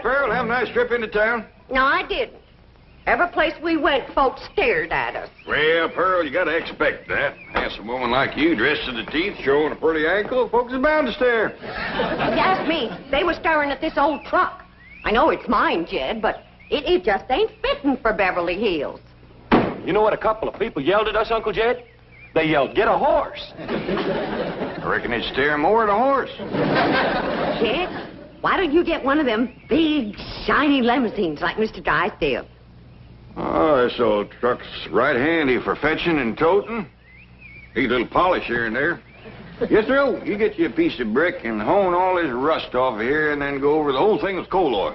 Pearl. Have a nice trip into town. No, I didn't. Every place we went, folks stared at us. Well, Pearl, you gotta expect that. Handsome woman like you, dressed to the teeth, showing a pretty ankle, folks is bound to stare. If you ask me, they were staring at this old truck. I know it's mine, Jed, but it just ain't fitting for Beverly Hills. You know what a couple of people yelled at us, Uncle Jed? They yelled, "Get a horse." I reckon they'd stare more at a horse. Jed, why don't you get one of them big, shiny limousines like Mr. Drysdale? Oh, this old truck's right handy for fetching and toting. Need a little polish here and there. Yes, sir. You get you a piece of brick and hone all this rust off of here and then go over the whole thing with coal oil.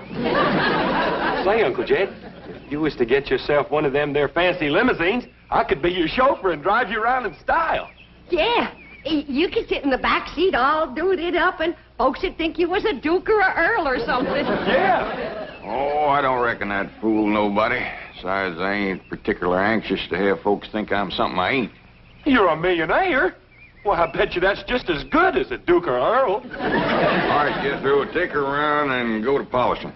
Say, Uncle Jed, if you was to get yourself one of them there fancy limousines, I could be your chauffeur and drive you around in style. Yeah, you could sit in the back seat all dooted up and folks would think you was a duke or a earl or something. Yeah. Oh, I don't reckon I'd fool nobody. Besides, I ain't particular anxious to have folks think I'm something I ain't. You're a millionaire. Well, I bet you that's just as good as a duke or earl. All right, Jethro, take her around and go to polishing.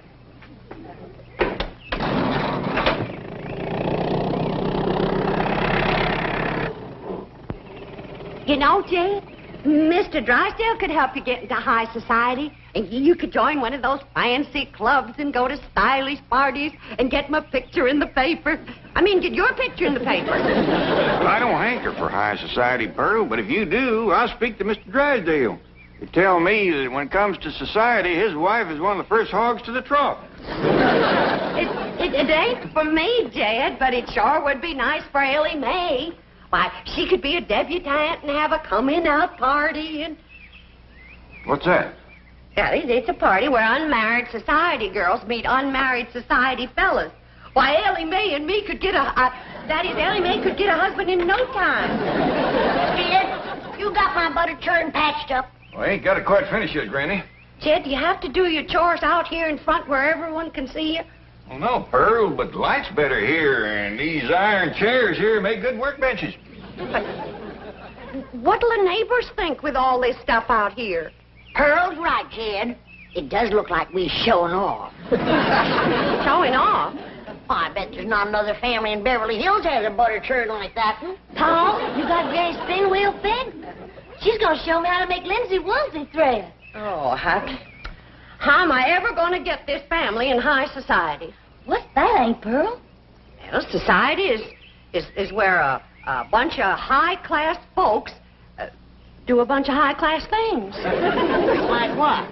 You know, Jed, Mr. Drysdale could help you get into high society. And you could join one of those fancy clubs and go to stylish parties and get my picture in the paper. I mean, get your picture in the paper. Well, I don't hanker for high society, Pearl, but if you do, I'll speak to Mr. Drysdale. They tell me that when it comes to society, his wife is one of the first hogs to the trough. It ain't for me, Jed, but it sure would be nice for Ellie Mae. Why, she could be a debutante and have a coming-out party and... What's that? Yeah, it's a party where unmarried society girls meet unmarried society fellas. Why, Ellie Mae and me could get Ellie Mae could get a husband in no time. Jed, you got my butter churn patched up. Well, I ain't got it quite finished yet, Granny. Jed, do you have to do your chores out here in front where everyone can see you? Well, no, Pearl, but the light's better here, and these iron chairs here make good workbenches. What'll the neighbors think with all this stuff out here? Pearl's right, Jed. It does look like we're showing off. Showing off? Oh, I bet there's not another family in Beverly Hills has a butter churn like that one. Tom, you got Granny's spin wheel fed? She's going to show me how to make Lindsay onesie thread. Oh, how am I ever going to get this family in high society? What's that, Aunt Pearl? Well, society is where a bunch of high-class folks do a bunch of high-class things. Like what?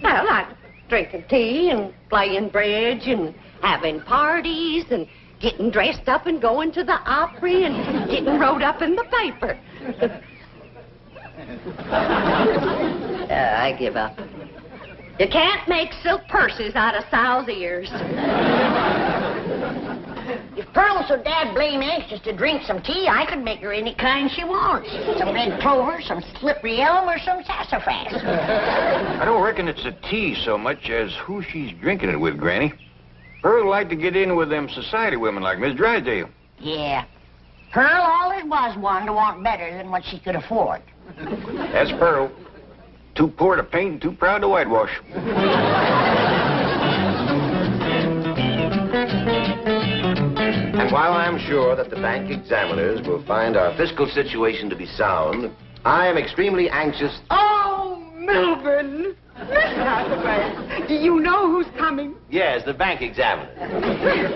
Well, like drinking tea and playing bridge and having parties and getting dressed up and going to the Opry and getting wrote up in the paper. I give up. You can't make silk purses out of sow's ears. If Pearl's so dad-blame anxious to drink some tea, I could make her any kind she wants. Some red clover, some slippery elm, or some sassafras. I don't reckon it's the tea so much as who she's drinking it with, Granny. Pearl would like to get in with them society women like Miss Drysdale. Yeah. Pearl always was one to want better than what she could afford. That's Pearl. Too poor to paint and too proud to whitewash. And while I'm sure that the bank examiners will find our fiscal situation to be sound, I am extremely anxious... Oh, Melvin! Miss do you know who's coming? Yes, the bank examiners.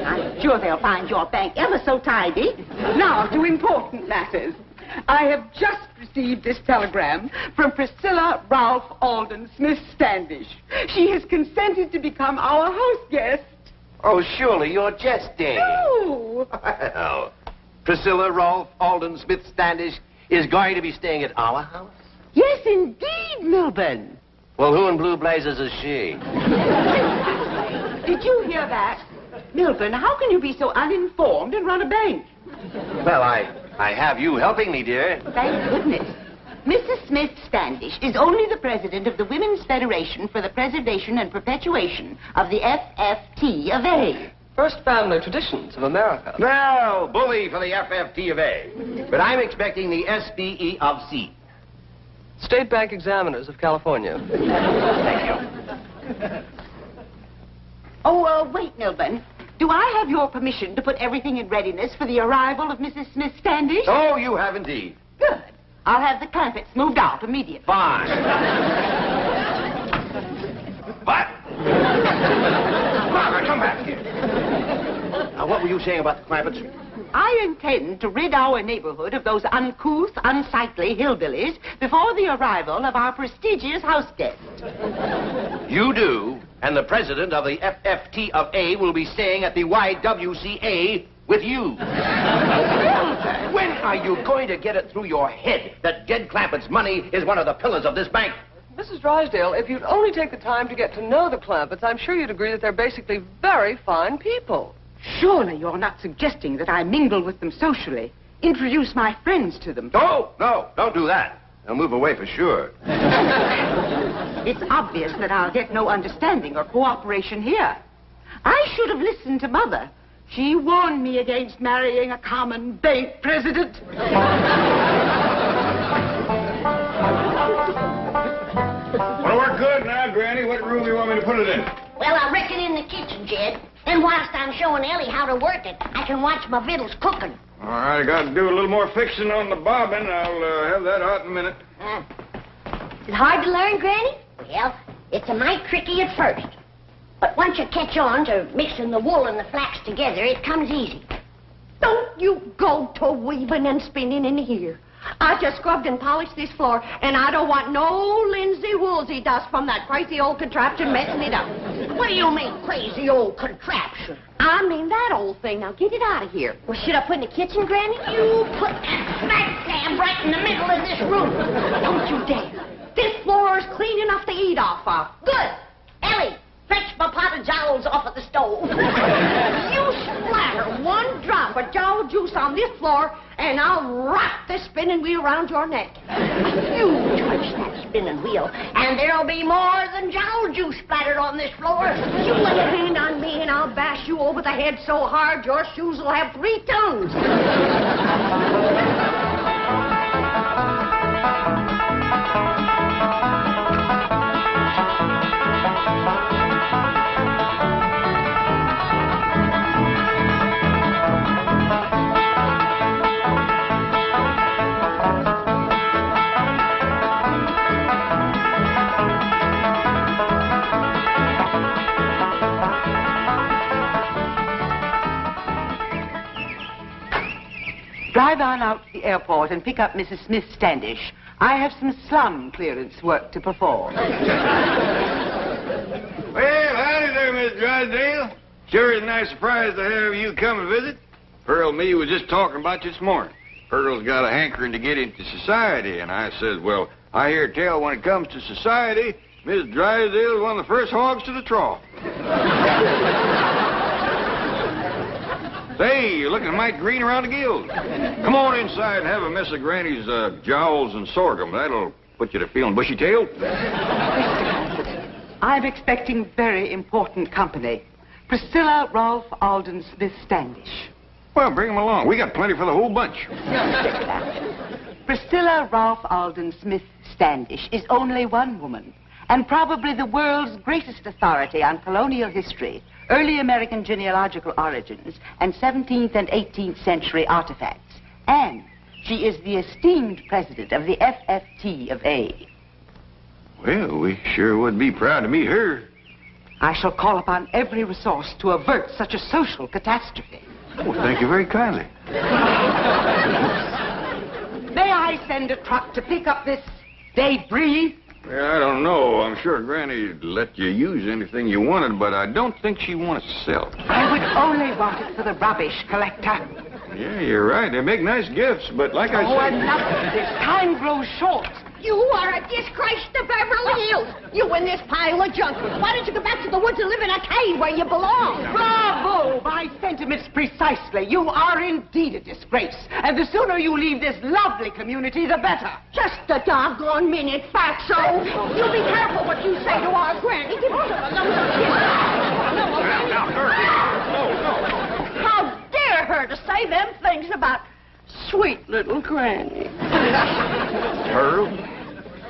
I'm sure they'll find your bank ever so tidy. Now, to important matters. I have just received this telegram from Priscilla Ralph Alden Smith Standish. She has consented to become our house guest. Oh, surely you're jesting. No! Well, Priscilla Rolfe Alden Smith Standish is going to be staying at our house? Yes, indeed, Melbourne. Well, who in blue blazes is she? Did you hear that? Melbourne, how can you be so uninformed and run a bank? Well, I have you helping me, dear. Thank goodness. Mrs. Smith Standish is only the president of the Women's Federation for the Preservation and Perpetuation of the FFT of A. First family traditions of America. Well, bully for the FFT of A. But I'm expecting the SBE of C. State Bank Examiners of California. Thank you. Oh, wait, Milburn. Do I have your permission to put everything in readiness for the arrival of Mrs. Smith Standish? Oh, you have indeed. Good. I'll have the Clampetts moved out immediately. Fine. What? Margaret, come back here. Now, what were you saying about the Clampetts? I intend to rid our neighborhood of those uncouth, unsightly hillbillies before the arrival of our prestigious house guest. You do, and the president of the FFT of A will be staying at the YWCA with you. When are you going to get it through your head that Jed Clampetts' money is one of the pillars of this bank? Mrs. Drysdale, if you'd only take the time to get to know the Clampetts, I'm sure you'd agree that they're basically very fine people. Surely you're not suggesting that I mingle with them socially, introduce my friends to them. No, don't do that. They'll move away for sure. It's obvious that I'll get no understanding or cooperation here. I should have listened to Mother. She warned me against marrying a common bank president. Well, we're good now, Granny. What room do you want me to put it in? Well, I reckon in the kitchen, Jed. And whilst I'm showing Ellie how to work it, I can watch my victuals cooking. All right, I got to do a little more fixing on the bobbin. I'll have that out in a minute. Is it hard to learn, Granny? Well, it's a mite tricky at first. But once you catch on to mixing the wool and the flax together, it comes easy. Don't you go to weaving and spinning in here. I just scrubbed and polished this floor, and I don't want no linsey-woolsey dust from that crazy old contraption messing it up. What do you mean, crazy old contraption? I mean that old thing. Now get it out of here. Well, should I put in the kitchen, Granny? You put that smack dab right in the middle of this room. Don't you dare. This floor is clean enough to eat off of. Good. Ellie, fetch my pot of jowls off of the stove. You splatter one drop of jowl juice on this floor, and I'll wrap this spinning wheel around your neck. You touch that spinning wheel, and there'll be more than jowl juice splattered on this floor. You lay a hand on me, and I'll bash you over the head so hard your shoes will have 3 tongues. Drive on out to the airport and pick up Mrs. Smith Standish. I have some slum clearance work to perform. Well, howdy there, Miss Drysdale. Sure is a nice surprise to have you come and visit. Pearl and me was just talking about you this morning. Pearl's got a hankering to get into society, and I says, well, I hear tell when it comes to society, Miss Drysdale is one of the first hogs to the trough. Say, you're looking mighty green around the gills. Come on inside and have a mess of Granny's jowls and sorghum. That'll put you to feeling bushy-tailed. I'm expecting very important company. Priscilla Ralph Alden Smith Standish. Well, bring them along. We got plenty for the whole bunch. Priscilla Ralph Alden Smith Standish is only one woman, and probably the world's greatest authority on colonial history, early American genealogical origins, and 17th and 18th century artifacts. And she is the esteemed president of the FFT of A. Well, we sure would be proud to meet her. I shall call upon every resource to avert such a social catastrophe. Well, thank you very kindly. May I send a truck to pick up this debris? Well, I don't know. I'm sure Granny'd let you use anything you wanted, but I don't think she wants to sell it. I would only want it for the rubbish collector. Yeah, you're right. They make nice gifts, but like I said... enough of this. Time grows short. You are a disgrace to Beverly Hills. You and this pile of junk. Why don't you go back to the woods and live in a cave where you belong? Bravo! My sentiments precisely. You are indeed a disgrace. And the sooner you leave this lovely community, the better. Just a doggone minute, fatso. You be careful what you say to our Granny. Give her some of those How dare her to say them things about sweet little Granny. Pearl,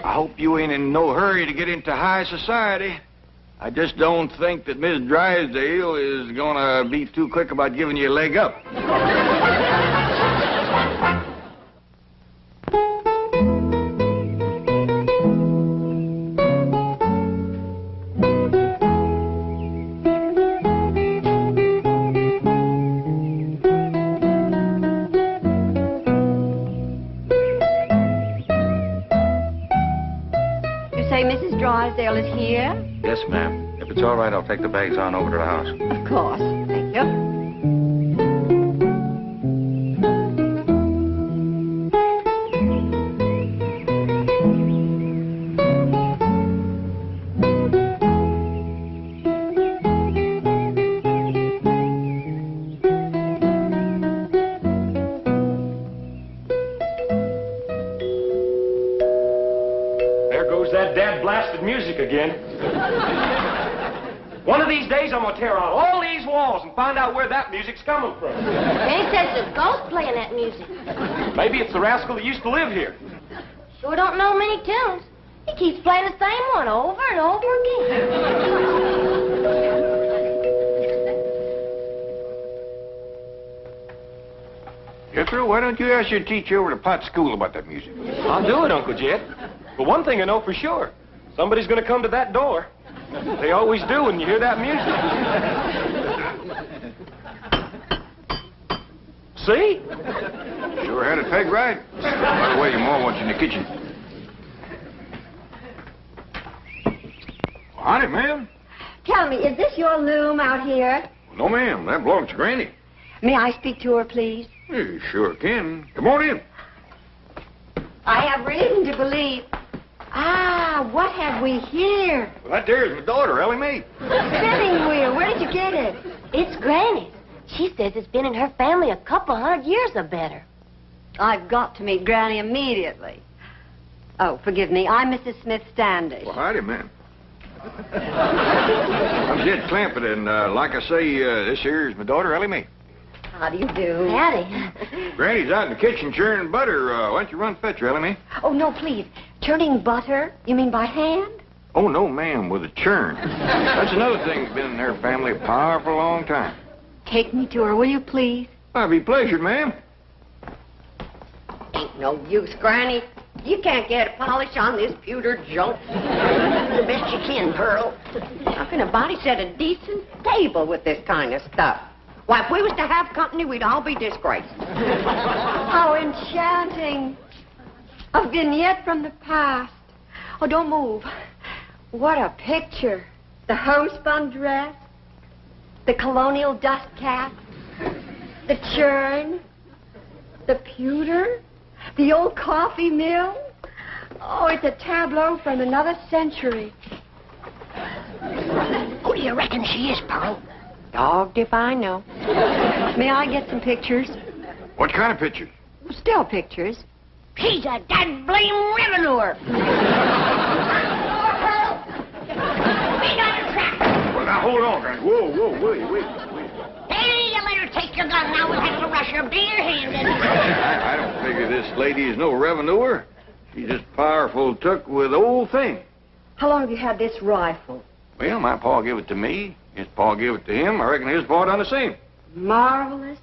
I hope you ain't in no hurry to get into high society. I just don't think that Miss Drysdale is gonna be too quick about giving you a leg up. You say Mrs. Drysdale is here? Yes, ma'am. If it's all right, I'll take the bags on over to the house. Of course. Thank you. There goes that dad-blasted music again. One of these days, I'm going to tear out all these walls and find out where that music's coming from. They says there's ghosts playing that music. Maybe it's the rascal that used to live here. Sure don't know many tunes. He keeps playing the same one over and over again. Jethro, why don't you ask your teacher over at Pot School about that music? I'll do it, Uncle Jed. But one thing I know for sure. Somebody's going to come to that door. They always do when you hear that music. See? Sure had it pegged right. By the way, your mom wants you in the kitchen. Honey, ma'am. Tell me, is this your loom out here? No, ma'am. That belongs to Granny. May I speak to her, please? You sure can. Come on in. I have reason to believe. Ah, what have we here? Well, that there is my daughter, Ellie Mae. Spinning wheel. Where did you get it? It's Granny's. She says it's been in her family a couple 100 years or better. I've got to meet Granny immediately. Oh, forgive me. I'm Mrs. Smith Standish. Well, howdy, ma'am. I'm Jed Clampett, and like I say, this here is my daughter, Ellie Mae. How do you do? Howdy. Granny's out in the kitchen churning butter. Why don't you run fetch her, Ellie Mae? Oh, no, please. Churning butter? You mean by hand? Oh, no, ma'am, with a churn. That's another thing that's been in their family a powerful long time. Take me to her, will you, please? I'd be pleasured, ma'am. Ain't no use, Granny. You can't get a polish on this pewter junk. The best you can, Pearl. How can a body set a decent table with this kind of stuff? Why, if we was to have company, we'd all be disgraced. How enchanting. A vignette from the past. Oh, don't move. What a picture. The homespun dress, the colonial dust cap, the churn, the pewter, the old coffee mill. Oh, it's a tableau from another century. Who do you reckon she is, Pearl? Dogged if I know. May I get some pictures? What kind of picture? Still pictures. She's a dad-blame revenuer. Pearl! We got a trap. Well, now, hold on, Granny. Whoa, wait. Hey, you let her take your gun. Now we'll have to rush her bare-handed. I don't figure this lady is no revenuer. She's just powerful took with old thing. How long have you had this rifle? Well, my pa gave it to me. His pa gave it to him. I reckon his pa done the same. Marvelous.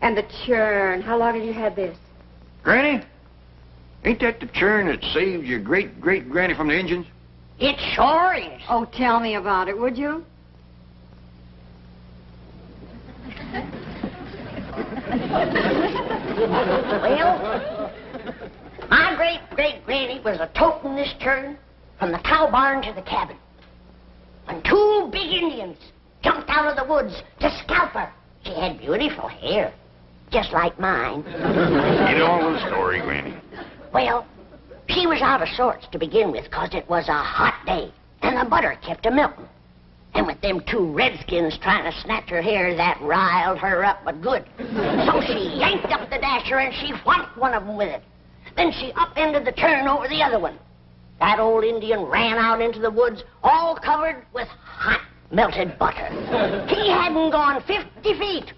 And the churn. How long have you had this? Granny, ain't that the churn that saved your great-great-granny from the Injuns? It sure is. Oh, tell me about it, would you? Well, my great-great-granny was a toting this churn from the cow barn to the cabin. When two big Indians jumped out of the woods to scalp her. She had beautiful hair, just like mine. Get on with the story, Granny. Well, she was out of sorts to begin with, 'cause it was a hot day, and the butter kept a-melting. And with them two redskins trying to snatch her hair, that riled her up but good. So she yanked up the dasher, and she whacked one of them with it. Then she upended the churn over the other one. That old Indian ran out into the woods, all covered with hot, melted butter. He hadn't gone 50 feet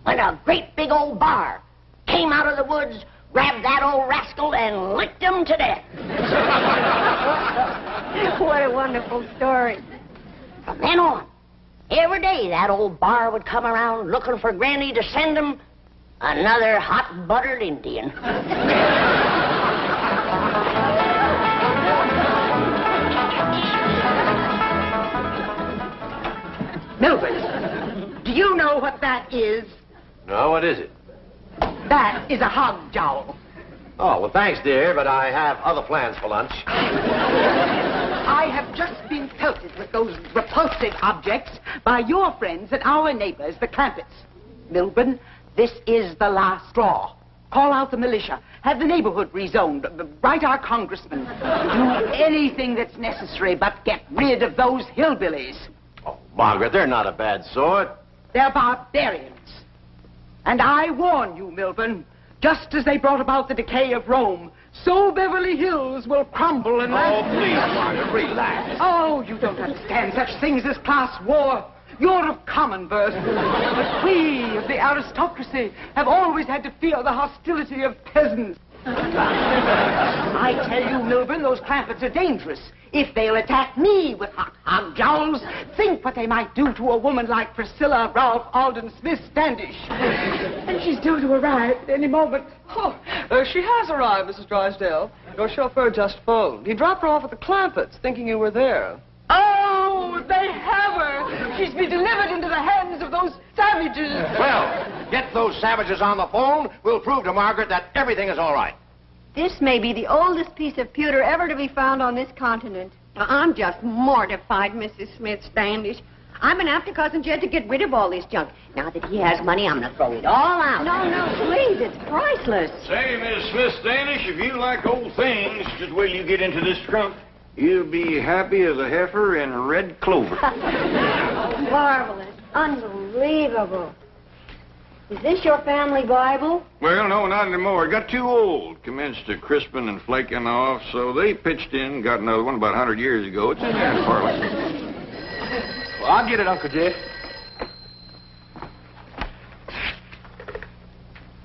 when a great big old bar came out of the woods, grabbed that old rascal, and licked him to death. What a wonderful story. From then on, every day that old bar would come around looking for Granny to send him another hot-buttered Indian. Melvin, do you know what that is? No, what is it? That is a hog jowl. Oh, well, thanks, dear, but I have other plans for lunch. I have just been pelted with those repulsive objects by your friends and our neighbors, the Clampetts. Milburn, this is the last straw. Call out the militia. Have the neighborhood rezoned. Write our congressman. Do anything that's necessary, but get rid of those hillbillies. Oh, Margaret, they're not a bad sort. They're barbarians. And I warn you, Milburn, just as they brought about the decay of Rome, so Beverly Hills will crumble and... Oh, please, Margaret, relax. Oh, you don't understand such things as class war. You're of common birth. But we of the aristocracy have always had to fear the hostility of peasants. I tell you, Milburn, those Clampetts are dangerous. If they'll attack me with hog jowls, think what they might do to a woman like Priscilla Ralph Alden Smith Standish. And she's due to arrive at any moment. Oh, she has arrived, Mrs. Drysdale. Your chauffeur just phoned. He dropped her off at the Clampetts, thinking you were there. Oh, they have her. She's been delivered into the hands of those savages. Well, get those savages on the phone. We'll prove to Margaret that everything is all right. This may be the oldest piece of pewter ever to be found on this continent. I'm just mortified, Mrs. Smith Standish. I'm going to have to Cousin Jed to get rid of all this junk. Now that he has money, I'm going to throw it all out. No, please, it's priceless. Say, Miss Smith Standish, if you like old things, just wait till you get into this trunk. You'll be happy as a heifer in red clover. Marvelous. Unbelievable. Is this your family Bible? Well, no, not anymore. It got too old. Commenced to crisping and flaking off, so they pitched in, got another one about 100 years ago. It's in there in parlor. Well, I'll get it, Uncle Jed.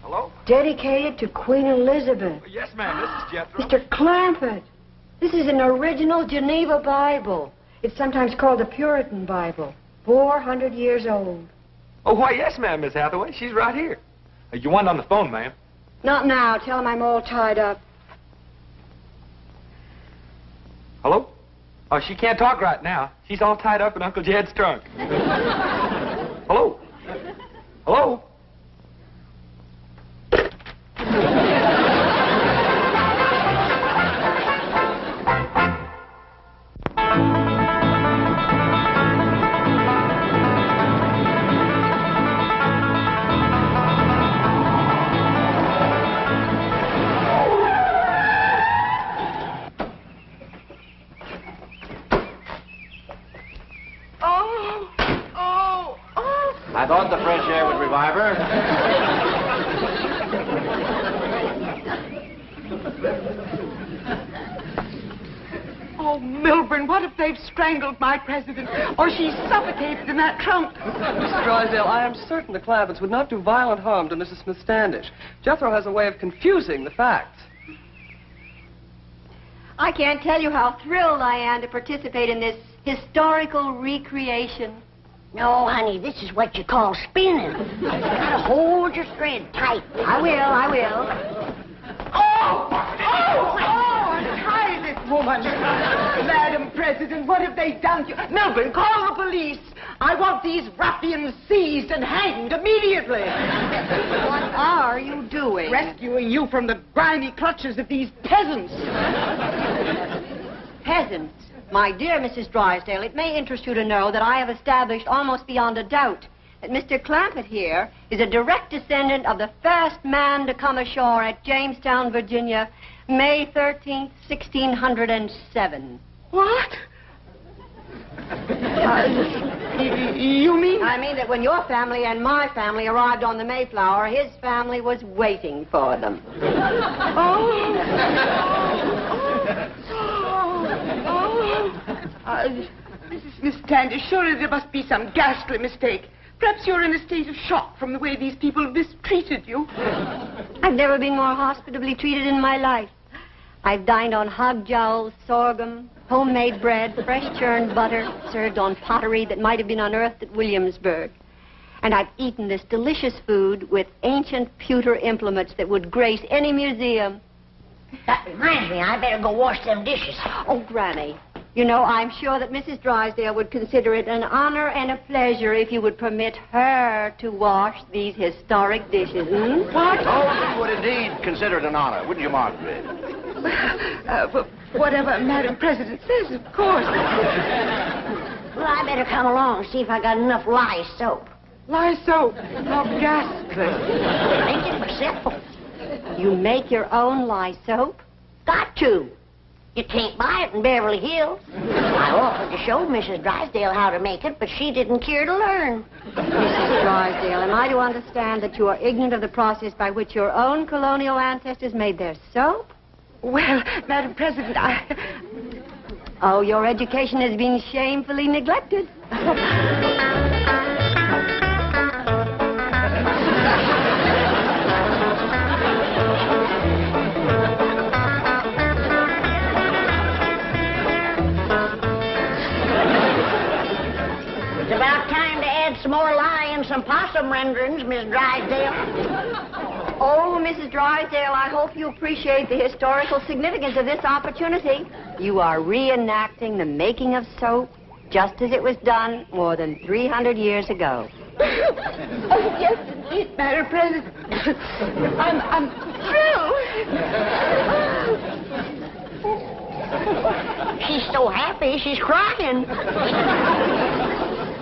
Hello? Dedicated to Queen Elizabeth. Yes, ma'am. This is Jethro. Mr. Clampett, this is an original Geneva Bible. It's sometimes called the Puritan Bible. 400 years old. Oh, why, yes, ma'am, Miss Hathaway. She's right here. You want on the phone, ma'am? Not now. Tell him I'm all tied up. Hello? Oh, she can't talk right now. She's all tied up in Uncle Jed's trunk. Hello? Hello? I thought the fresh air would revive her. Oh, Milburn, what if they've strangled my president? Or she's suffocated in that trunk? Mrs. Drysdale, I am certain the Clampetts would not do violent harm to Mrs. Smith Standish. Jethro has a way of confusing the facts. I can't tell you how thrilled I am to participate in this historical recreation. No, honey, this is what you call spinning. You gotta hold your thread tight. I will. Untie this woman. Madam President, what have they done to you? Milburn, call the police. I want these ruffians seized and hanged immediately. What are you doing? Rescuing you from the grimy clutches of these peasants. Peasants? My dear Mrs. Drysdale, it may interest you to know that I have established almost beyond a doubt that Mr. Clampett here is a direct descendant of the first man to come ashore at Jamestown, Virginia, May 13th, 1607. What? You mean? I mean that when your family and my family arrived on the Mayflower, his family was waiting for them. Mrs. Miss Standish, surely there must be some ghastly mistake. Perhaps you're in a state of shock from the way these people mistreated you. I've never been more hospitably treated in my life. I've dined on hog jowls, sorghum, homemade bread, fresh churned butter, served on pottery that might have been unearthed at Williamsburg. And I've eaten this delicious food with ancient pewter implements that would grace any museum. That reminds me, I better go wash them dishes. Oh, Granny, you know, I'm sure that Mrs. Drysdale would consider it an honor and a pleasure if you would permit her to wash these historic dishes. Hmm? What? Oh, she would indeed consider it an honor, wouldn't you, Margaret? Whatever Madam President says, of course. Well, I better come along and see if I got enough lye soap. Lye soap. How ghastly. Make it myself. You make your own lye soap? Got to. You can't buy it in Beverly Hills. I offered to show Mrs. Drysdale how to make it, but she didn't care to learn. Mrs. Drysdale, am I to understand that you are ignorant of the process by which your own colonial ancestors made their soap? Well, Madam President, Oh, your education has been shamefully neglected. It's about time to add some more lye and some possum renderings, Miss Drysdale. Oh, Mrs. Drysdale, I hope you appreciate the historical significance of this opportunity. You are reenacting the making of soap just as it was done more than 300 years ago. oh, yes, indeed, Madam President. I'm thrilled. She's so happy, she's crying.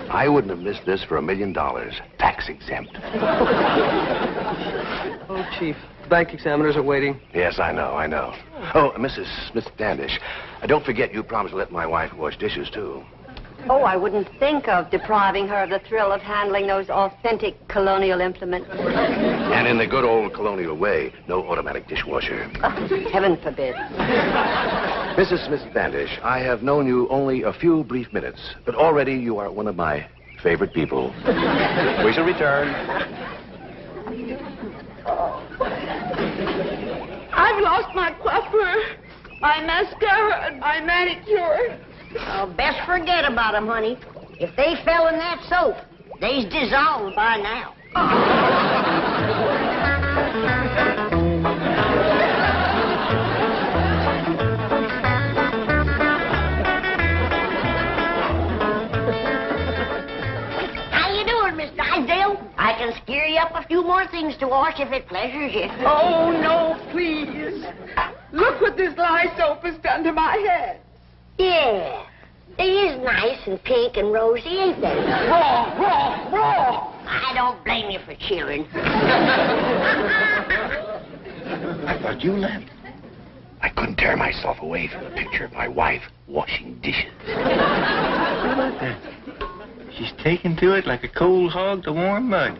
I wouldn't have missed this for $1 million. Tax exempt. Oh, Chief, the bank examiners are waiting. Yes, I know. Oh, Mrs. Standish, don't forget you promised to let my wife wash dishes, too. Oh, I wouldn't think of depriving her of the thrill of handling those authentic colonial implements. And in the good old colonial way, no automatic dishwasher. Oh, heaven forbid. Mrs. Standish, I have known you only a few brief minutes, but already you are one of my favorite people. We shall return. I've lost my coiffure, my mascara, and my manicure. Oh, best forget about them, honey. If they fell in that soap, they's dissolved by now. How you doing, Miss Drysdale? I can scare you up a few more things to wash if it pleasures you. Oh, no, please. Look what this lye soap has done to my head. Yeah, they is nice and pink and rosy, ain't they? Raw. I don't blame you for cheering. I thought you left. I couldn't tear myself away from the picture of my wife washing dishes. She's taken to it like a cold hog to warm mud.